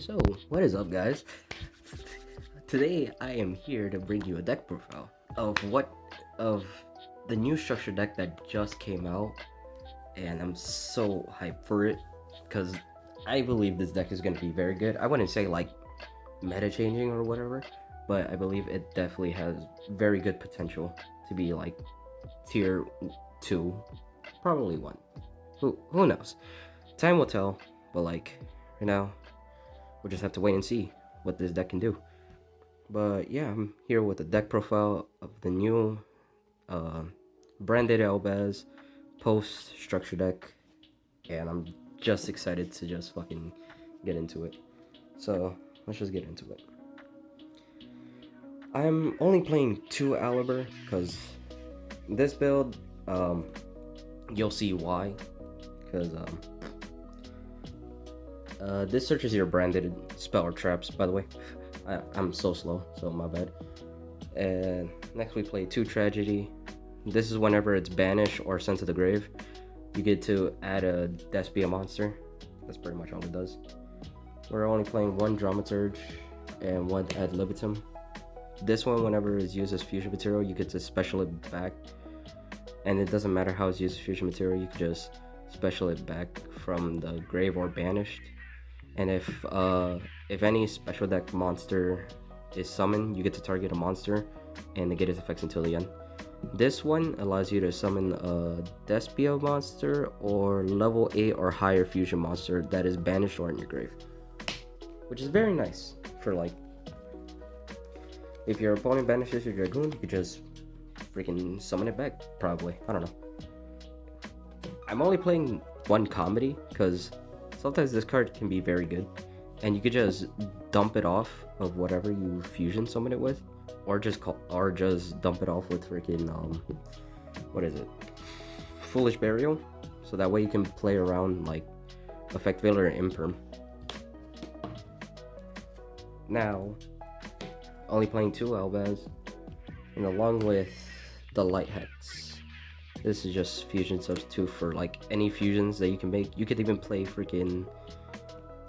So, what is up, guys? Today I am here to bring you a deck profile of the new structure deck that just came out, and I'm so hyped for it because I believe this deck is going to be very good. I wouldn't say like meta changing or whatever, but I believe it definitely has very good potential to be like tier 2, probably 1. Who knows? Time will tell, but like right now we'll just have to wait and see what this deck can do. But yeah, I'm here with the deck profile of the new branded Albaz post structure deck, and I'm just excited to just fucking get into it. So let's just get into it. I'm only playing 2 Albaz because this build, you'll see why. Because this searches your branded spell or traps, by the way. I'm so slow, so my bad. And next we play 2 Tragedy. This is whenever it's banished or sent to the grave, you get to add a Despia monster. That's pretty much all it does. We're only playing 1 Dramaturge and 1 ad libitum. This one, whenever it's used as fusion material, you get to special it back. And it doesn't matter how it's used as fusion material, you can just special it back from the grave or banished. And if any special deck monster is summoned, you get to target a monster and negate its effects until the end. This one allows you to summon a Despia monster or level 8 or higher fusion monster that is banished or in your grave, which is very nice for like if your opponent banishes your Dragoon, you could just freaking summon it back, probably. I don't know. I'm only playing 1 comedy because sometimes this card can be very good, and you could just dump it off of whatever you fusion summon it with, or just dump it off with freaking what is it? Foolish Burial, so that way you can play around like Effect Veiler and Imperm. Now, only playing 2 Albaz, and along with the Light Hex. This is just fusion substitute for like any fusions that you can make. You could even play freaking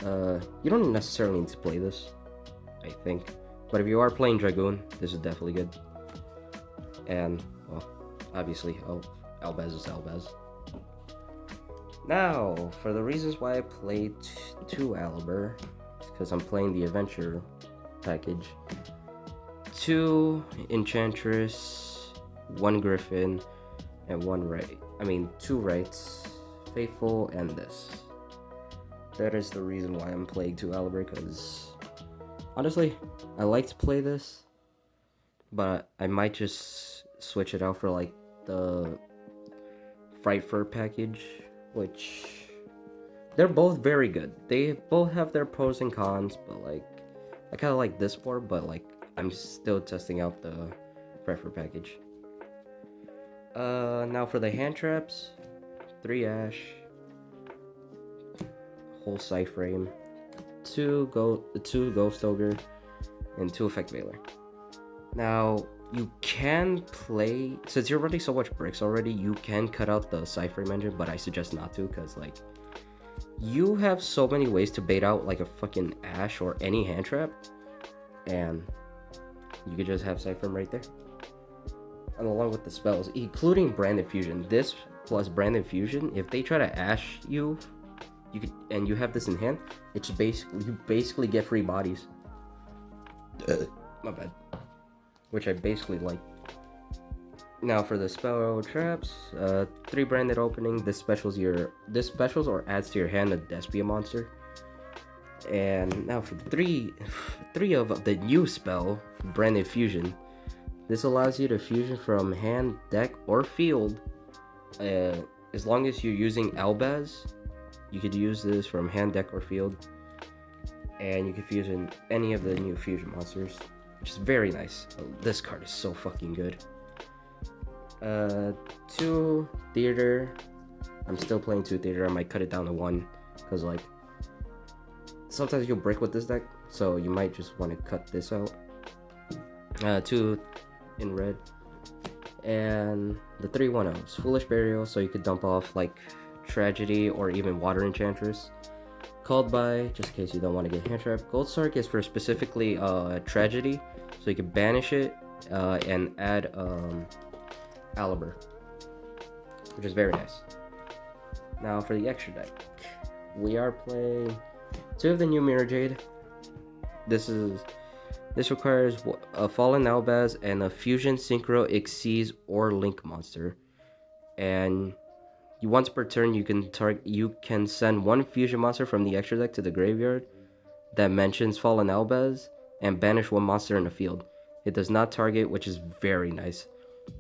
you don't necessarily need to play this, I think, but if you are playing Dragoon, this is definitely good. And well, obviously Albaz is Albaz. Now for the reasons why I played 2 Albaz, because I'm playing the adventure package. 2 Enchantress, 1 Griffin, and 2 Rights, Faithful, and this. That is the reason why I'm playing 2 Albaz, because honestly, I like to play this, but I might just switch it out for like the Frightfur package, which they're both very good. They both have their pros and cons, but like I kind of like this more, but like I'm still testing out the Frightfur package. Now for the hand traps, 3 Ash, whole Scythe Frame, 2 Ghost Ogre, and 2 Effect Veiler. Now you can play, since you're running so much bricks already, you can cut out the Scythe Frame engine, but I suggest not to, because like you have so many ways to bait out like a fucking Ash or any hand trap, and you could just have Scythe Frame right there. And along with the spells, including Branded Fusion, this plus Branded Fusion, if they try to Ash you could, and you have this in hand, it's you basically get free bodies. My bad. Which I basically like. Now for the spell traps, 3 Branded Opening. This specials or adds to your hand a Despia monster. And now for 3 of the new spell, Branded Fusion. This allows you to fusion from hand, deck, or field. As long as you're using Albaz, you could use this from hand, deck, or field. And you can fusion any of the new fusion monsters, which is very nice. This card is so fucking good. 2 Theater. I'm still playing 2 Theater. I might cut it down to 1, because like sometimes you'll break with this deck, so you might just want to cut this out. 2 in red, and the 3 1-0s, Foolish Burial, so you could dump off like Tragedy or even Water Enchantress, Called by, just in case you don't want to get hand trapped. Gold Sark is for specifically tragedy, so you can banish it and add Albaz, which is very nice. Now for the extra deck, we are playing 2 of the new Mirror Jade. This requires a Fallen Albaz and a Fusion Synchro Xyz or Link monster, and once per turn you can send 1 fusion monster from the extra deck to the graveyard that mentions Fallen Albaz and banish 1 monster in the field. It does not target, which is very nice.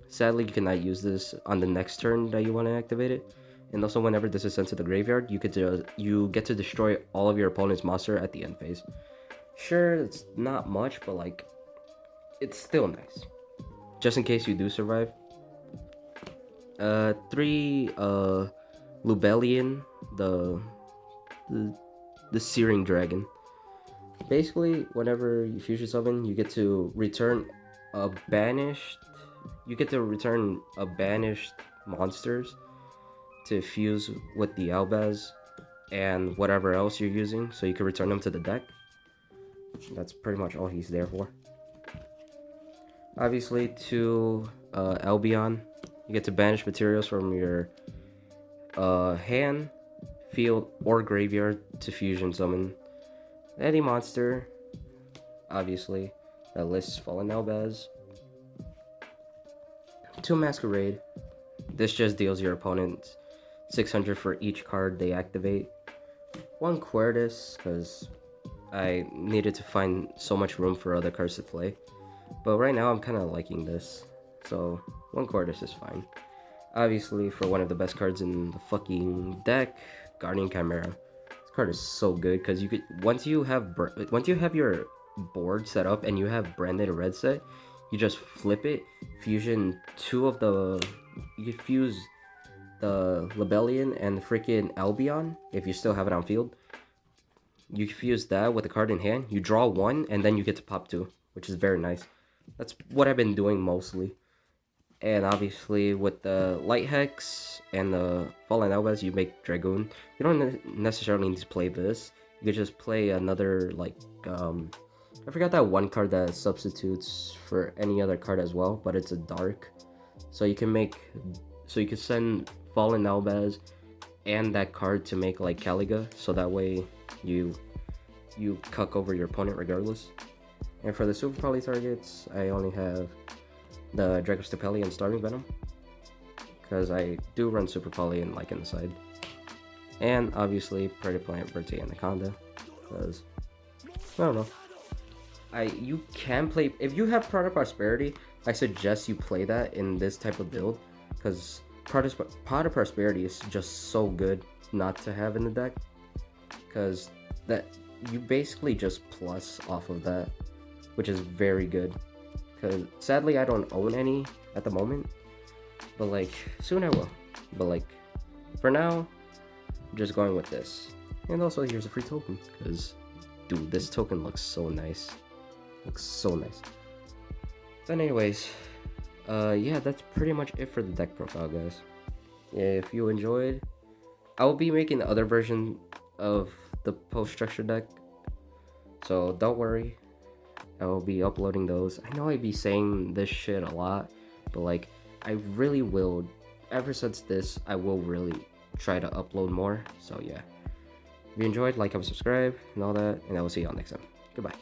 Sadly, you cannot use this on the next turn that you want to activate it. And also, whenever this is sent to the graveyard, you get to destroy all of your opponent's monster at the end phase. Sure, it's not much, but like, it's still nice. Just in case you do survive. 3 Lubellion, the Searing Dragon. Basically, whenever you fusion summon, you get to return a banished monsters to fuse with the Albaz and whatever else you're using, so you can return them to the deck. That's pretty much all he's there for. Obviously, to Albion, you get to banish materials from your hand, field, or graveyard to fusion summon any monster, obviously, that lists Fallen Albaz. 2 Masquerade. This just deals your opponent 600 for each card they activate. 1 Quertus, because I needed to find so much room for other cards to play. But right now I'm kind of liking this, so 1 Quertus is fine. Obviously, for one of the best cards in the fucking deck, Guardian Chimera. This card is so good because you could once you have your board set up and you have branded red set, you just flip it, fusion 2 of the. You could fuse the Lubellion and the freaking Albion if you still have it on field. You fuse that with a card in hand, you draw 1, and then you get to pop 2, which is very nice. That's what I've been doing mostly. And obviously with the Light Hex and the Fallen Albaz, you make Dragoon. You don't necessarily need to play this. You could just play another, like, I forgot that 1 card that substitutes for any other card as well, but it's a dark. So you can send Fallen Albaz and that card to make like Caliga, so that way you cuck over your opponent regardless. And for the Super Poly targets, I only have the Dragostapeli and Starving Venom, because I do run Super Poly and like in the side. And obviously Predator Plant, Verte, Anaconda, because I don't know. You can play, if you have Prod of Prosperity, I suggest you play that in this type of build, because Prod of Prosperity is just so good not to have in the deck, because that you basically just plus off of that, which is very good. Because sadly I don't own any at the moment, but like soon I will. But like for now, I'm just going with this. And also here's a free token, because dude, this token looks so nice. Looks so nice. But anyways, yeah, that's pretty much it for the deck profile, guys. If you enjoyed, I will be making other versions of the post structure deck, so don't worry, I will be uploading those. I know I'd be saying this shit a lot, but like I really will, ever since this, I will really try to upload more. So yeah, if you enjoyed, like, comment, subscribe and all that, and I will see y'all next time. Goodbye.